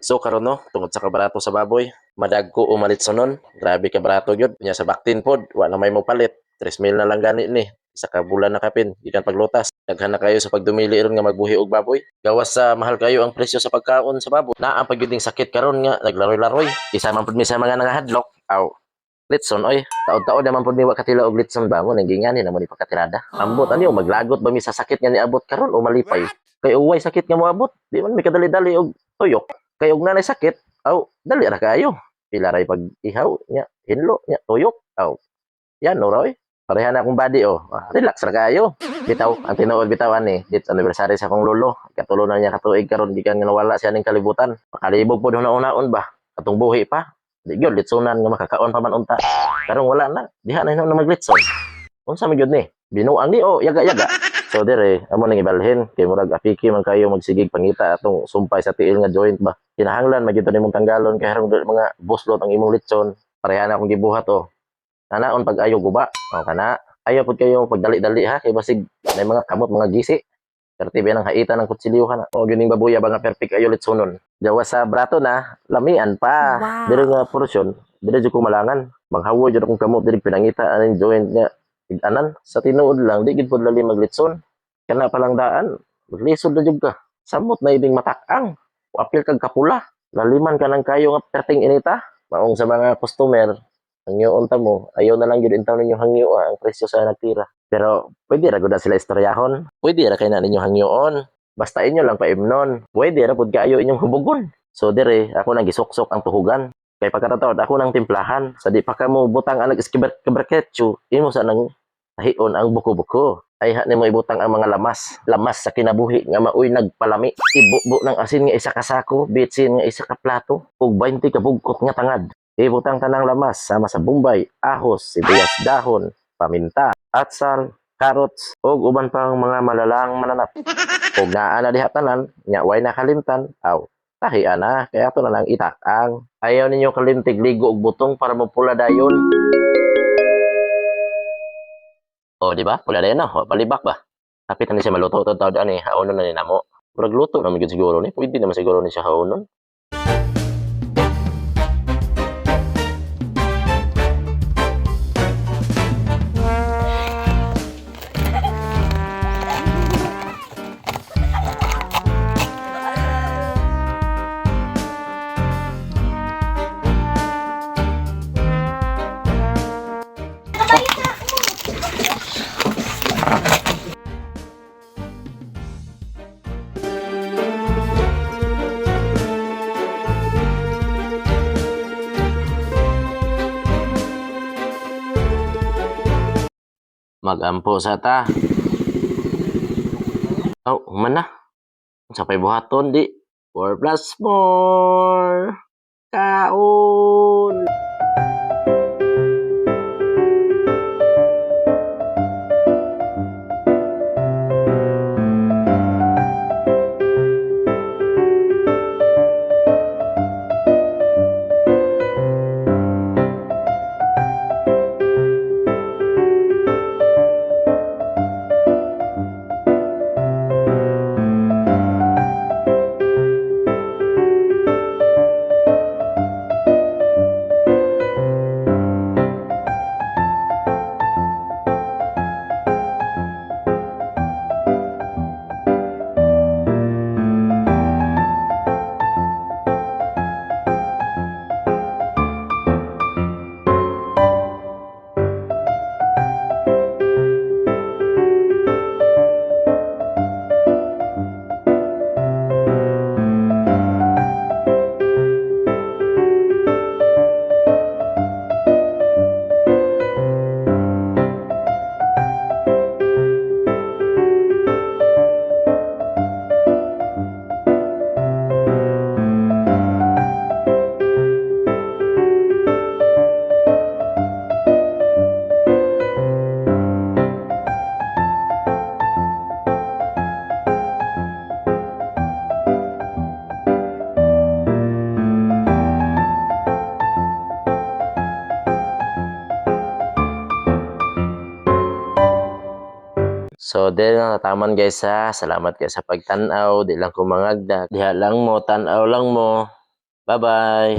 So karon no, tungod sa kabarato sa baboy, madagko umalit sunon. Grabe ka barato gyud. Nya sa baktin pod, wa na may mo palit. 3,000 na lang gani ni. Isa ka bulan na kapin, gikan paglutas. Daghan na kayo sa pagdumili ron nga magbuhi og baboy. Gawas sa mahal kayo ang presyo sa pagkaon sa baboy. Naa ang pagyuding sakit karon nga naglaroy-laroy. Isa man pud mi sa mga nangahadlok. Aw, litson oy. Taod-taod naman pud mi wa katila og litson ba mo nagingani na mo ni pagkatirada. Ambot ani o maglagot ba mi sa sakit nga niabot karon o malipay. Kay uway sakit nga moabot. Di man mi kadali-dali og tuyok. Kay og nanay sakit, aw, dali ra kayo. Pila ray pag ihaw nya, hinlo nya, tuyok. Aw, yan no Roy. Pareha na akong body oh. Relax ra kayo. Bitaw, ang tinuod bitaw ani, dit anniversary sa akong lolo. Katulo na niya katuig karon gikan nga nawala siya ning kalibutan. Makalibog pod una-unaon ba. Katong buhi pa. Di gyud litsonan nga makakaon pa man unta. Karong wala na. Diha na na maglitson. Unsa man gyud ni? Binuang ni o yaga-yaga. So dire, amo nang ibalhin kay murag apiki man kayo magsigig pangita atong sumpay sa tiil nga joint ba. Kinahanglan magyud nimong tanggalon kay harong mga buslot ang imong litson. Pareha na akong gibuhat oh. Nanaon pag ayo guba. O kana, ayaw pud kayo pagdali-dali ha kay basig may mga kamot mga gisi. Pertibe nang haita ng kutsilyo na. O gining babuya ba nga perfect ayo litsonon. Jawa sa brato na, lamian pa. Wow. Diri nga porsyon, diri jud ko malangan. Manghawo jud akong kamot diri pinangita aning joint nga ig-anan sa tinuod lang di gid pud lalim maglitson. Kana palang daan, maglisod na jud ka. Samot na ibing matak-ang. Apil kag kapula. Laliman ka ng kayo nga perting inita. Maong sa mga customer, hangyoon ta mo, ayaw na lang yun intaw ninyo hangyo ang presyo sa nagtira. Pero pwede ra gud na sila istoryahon. Pwede ra kay na ninyo hangyoon. Basta inyo lang paimnon. Pwede ra pud kaayo inyong hubugon. So dire ako nang gisuksok ang tuhugan. Kay pagkatawad ako nang timplahan. Sa di pa ka mo butang ang nag-iskibraketsu, imo sa nang tahion ang buko-buko. Ay ha nimo ibutang ang mga lamas. Lamas sa kinabuhi nga maoy nagpalami. Ibubo ng asin nga isa ka sako, bitsin nga isa ka plato, ug 20 ka bugkot nga tangad. Ibutang tanang lamas sama sa bumbay, ahos, sibuyas dahon, paminta, atsal, carrots, ug uban pang mga malalang mananap. Ug naa na diha tanan, nya way nakalimtan, aw, tahi ana, kaya ato na lang itakang. Ayaw ninyo kalimtig ligo og butong para mapula dayon. O, di ba? Pula dayon na, o, palibak ba? Kapit na ni siya maluto, tawad ani, haonon na ni namo. Murag luto naman yun siguro ni, pwede naman siguro ni siya haonon. Magampo sa ta. Oh, human na. Sa pay buhaton di. 4 plus 4. Kaon. So, dili na nataman guys ha. Salamat guys sa pagtanaw. Di lang ko mangagda. Diha lang mo, tanaw lang mo. Bye-bye.